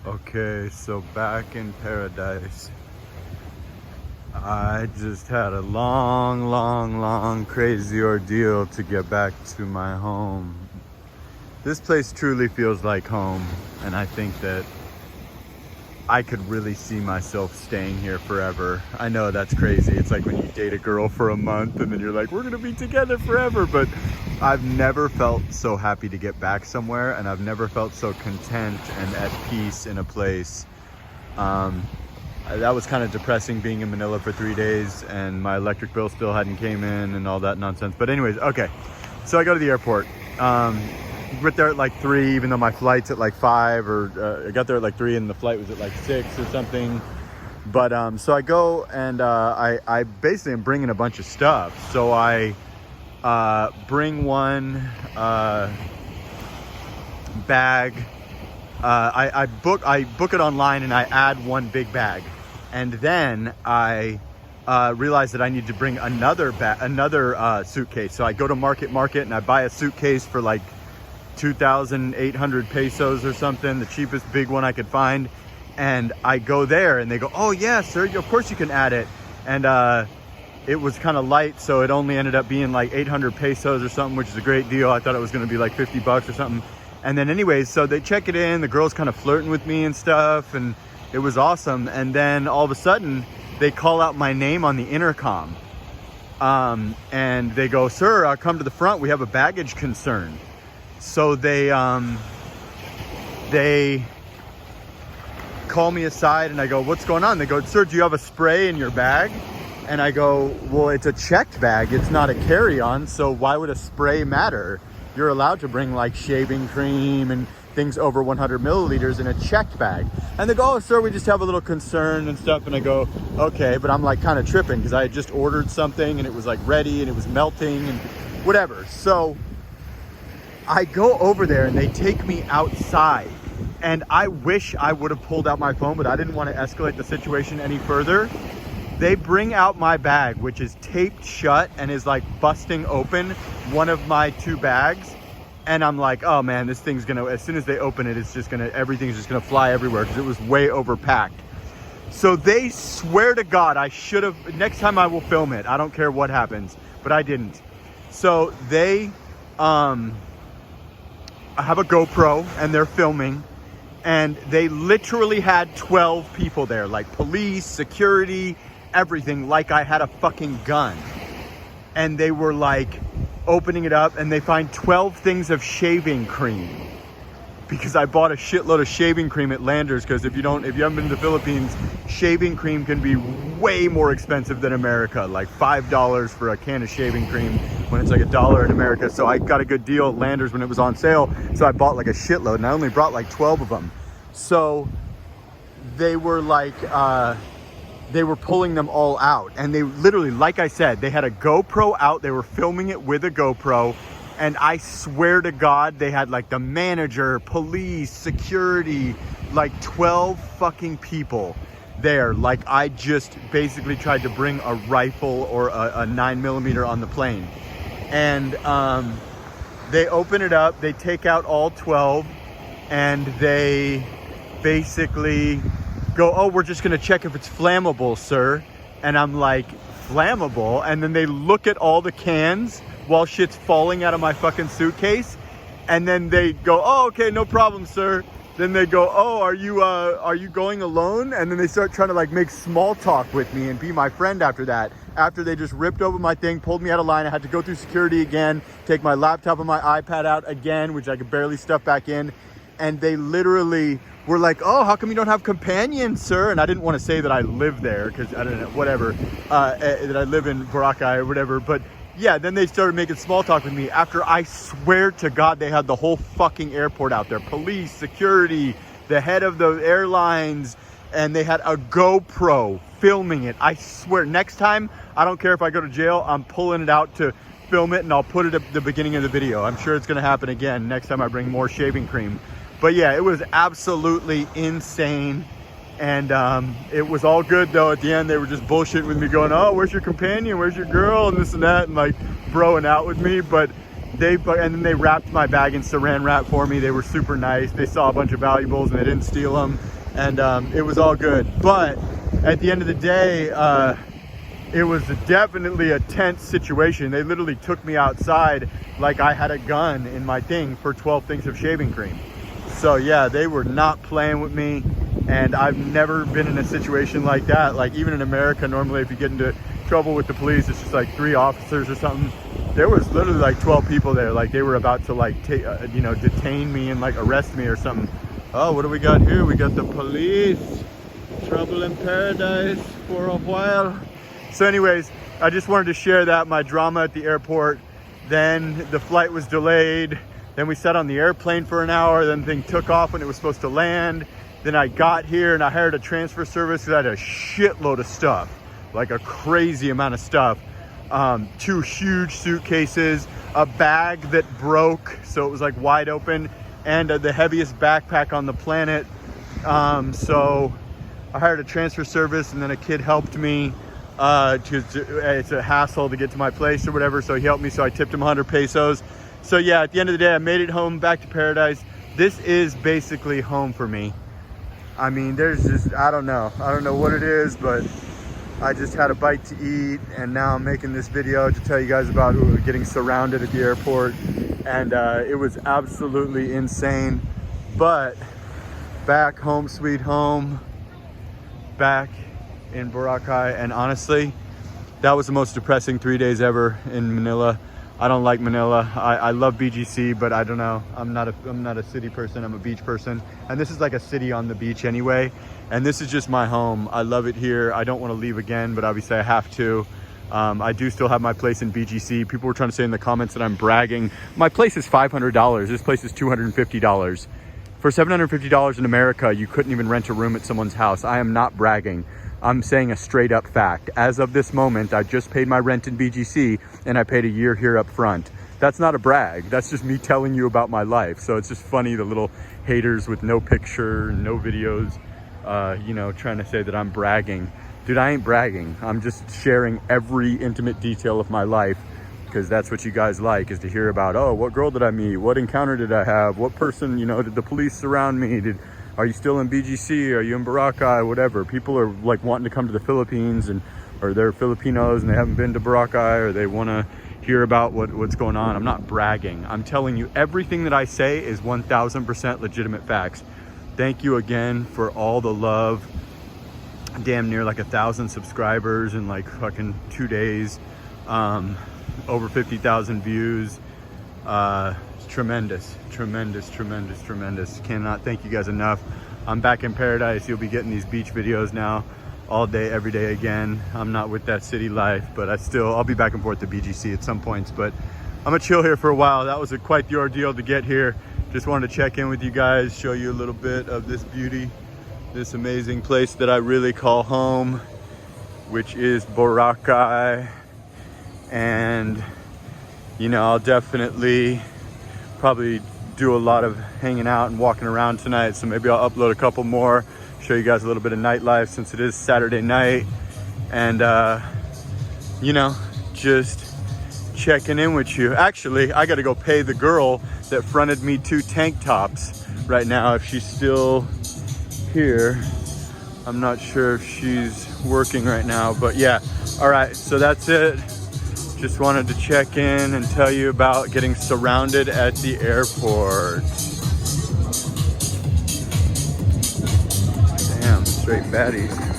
Okay, so back in paradise, I just had a long, crazy ordeal to get back to my home. This place truly feels like home, and I think that I could really see myself staying here forever. I know that's crazy. It's like when you date a girl for a month and then you're like, we're gonna be together forever. But I've never felt so happy to get back somewhere, and I've never felt so content and at peace in a place. That was kind of depressing being in Manila for 3 days and my electric bill still hadn't came in and all that nonsense. But anyways, okay. So I go to the airport. Get there at like 3, even though my flight's at like 5, or I got there at like 3 and the flight was at like 6 or something. But so I go and I basically am bringing a bunch of stuff. So I bring one bag. I book it online and I add one big bag, and then I realize that I need to bring another suitcase. So I go to Market and I buy a suitcase for like 2,800 pesos or something, the cheapest big one I could find. And I go there and they go, oh yeah, sir, of course you can add it. And it was kind of light, so it only ended up being like 800 pesos or something, which is a great deal. I thought it was going to be like 50 bucks or something. And then anyways, so they check it in, the girl's kind of flirting with me and stuff, and it was awesome. And then all of a sudden they call out my name on the intercom. And they go, sir, come to the front, we have a baggage concern. So they call me aside and I go, what's going on? They go, sir, do you have a spray in your bag? And I go, well, it's a checked bag, it's not a carry-on, so why would a spray matter? You're allowed to bring like shaving cream and things over 100 milliliters in a checked bag. And they go, oh, sir, we just have a little concern and stuff. And I go, okay, but I'm like kind of tripping because I had just ordered something and it was like ready and it was melting and whatever. So I go over there and they take me outside, and I wish I would have pulled out my phone, but I didn't want to escalate the situation any further. They bring out my bag, which is taped shut and is like busting open one of my 2 bags. And I'm like, oh man, this thing's gonna, as soon as they open it, it's just gonna, everything's just gonna fly everywhere because it was way overpacked. So they swear to God, I should have, next time I will film it. I don't care what happens, but I didn't. So they, I have a GoPro and they're filming, and they literally had 12 people there, like police, security, everything, like I had a fucking gun. And they were like opening it up and they find 12 things of shaving cream, because I bought a shitload of shaving cream at Landers, because if you haven't been to the Philippines, shaving cream can be way more expensive than America, like $5 for a can of shaving cream when it's like $1 in America. So I got a good deal at Landers when it was on sale, so I bought like a shitload, and I only brought like 12 of them. So they were like they were pulling them all out, and they literally, like I said, they had a GoPro out, they were filming it with a GoPro. And I swear to God, they had like the manager, police, security, like 12 fucking people there. Like I just basically tried to bring a rifle or a 9mm on the plane. And they open it up, they take out all 12, and they basically go, oh, we're just gonna check if it's flammable, sir. And I'm like, flammable? And then they look at all the cans while shit's falling out of my fucking suitcase, and then they go, oh, okay, no problem, sir. Then they go, oh, are you going alone? And then they start trying to like make small talk with me and be my friend after that. After they just ripped open my thing, pulled me out of line, I had to go through security again, take my laptop and my iPad out again, which I could barely stuff back in. And they literally were like, oh, how come you don't have companions, sir? And I didn't want to say that I live there, because I don't know, whatever, that I live in Boracay or whatever, but yeah, then they started making small talk with me after I swear to God they had the whole fucking airport out there. Police, security, the head of the airlines, and they had a GoPro filming it. I swear, next time, I don't care if I go to jail, I'm pulling it out to film it, and I'll put it at the beginning of the video. I'm sure it's gonna happen again next time I bring more shaving cream. But yeah, it was absolutely insane. And it was all good though. At the end, they were just bullshitting with me, going, oh, where's your companion, where's your girl, and this and that, and like broing out with me. But And then they wrapped my bag in saran wrap for me. They were super nice. They saw a bunch of valuables and they didn't steal them, and it was all good. But at the end of the day, it was definitely a tense situation. They literally took me outside like I had a gun in my thing for 12 things of shaving cream. So yeah, they were not playing with me, and I've never been in a situation like that. Like, even in America, normally if you get into trouble with the police, it's just like 3 officers or something. There was literally like 12 people there. Like, they were about to like detain me and like arrest me or something. Oh, what do we got here? We got the police. Trouble in paradise for a while. So anyways, I just wanted to share that, my drama at the airport. Then the flight was delayed. Then we sat on the airplane for an hour. Then the thing took off when it was supposed to land. Then I got here and I hired a transfer service because I had a shitload of stuff, like a crazy amount of stuff. 2 huge suitcases, a bag that broke, so it was like wide open, and the heaviest backpack on the planet. So I hired a transfer service, and then a kid helped me. It's a hassle to get to my place or whatever, so he helped me, so I tipped him 100 pesos. So yeah, at the end of the day, I made it home, back to paradise. This is basically home for me. I mean, there's just, I don't know what it is, but I just had a bite to eat, and now I'm making this video to tell you guys about getting surrounded at the airport, and it was absolutely insane. But back home, sweet home, back in Boracay, and honestly, that was the most depressing 3 days ever in Manila. I don't like Manila. I love BGC, but I don't know. I'm not a city person. I'm a beach person, and this is like a city on the beach anyway. And this is just my home. I love it here. I don't want to leave again, but obviously I have to. I do still have my place in BGC. People were trying to say in the comments that I'm bragging. My place is $500. This place is $250. For $750 in America, you couldn't even rent a room at someone's house. I am not bragging. I'm saying a straight up fact. As of this moment, I just paid my rent in BGC, and I paid a year here up front. That's not a brag. That's just me telling you about my life. So it's just funny, the little haters with no picture, no videos, trying to say that I'm bragging. Dude, I ain't bragging. I'm just sharing every intimate detail of my life, because that's what you guys like, is to hear about, oh, what girl did I meet? What encounter did I have? What person, did the police surround me? Are you still in BGC? Are you in Boracay? Whatever. People are like wanting to come to the Philippines, or they're Filipinos and they haven't been to Boracay, or they want to hear about what's going on. I'm not bragging. I'm telling you, everything that I say is 1000% legitimate facts. Thank you again for all the love. Damn near like 1,000 subscribers in like fucking 2 days. Over 50,000 views. Tremendous. Cannot thank you guys enough. I'm back in paradise. You'll be getting these beach videos now all day, every day again. I'm not with that city life, but I'll be back and forth to BGC at some points, but I'm gonna chill here for a while. That was quite the ordeal to get here. Just wanted to check in with you guys, show you a little bit of this beauty, this amazing place that I really call home, which is Boracay. And I'll definitely probably do a lot of hanging out and walking around tonight, so maybe I'll upload a couple more, show you guys a little bit of nightlife since it is Saturday night, and just checking in with you. Actually, I gotta go pay the girl that fronted me 2 tank tops right now, if she's still here. I'm not sure if she's working right now, but yeah. All right, so that's it. Just wanted to check in and tell you about getting surrounded at the airport. Damn, straight baddies.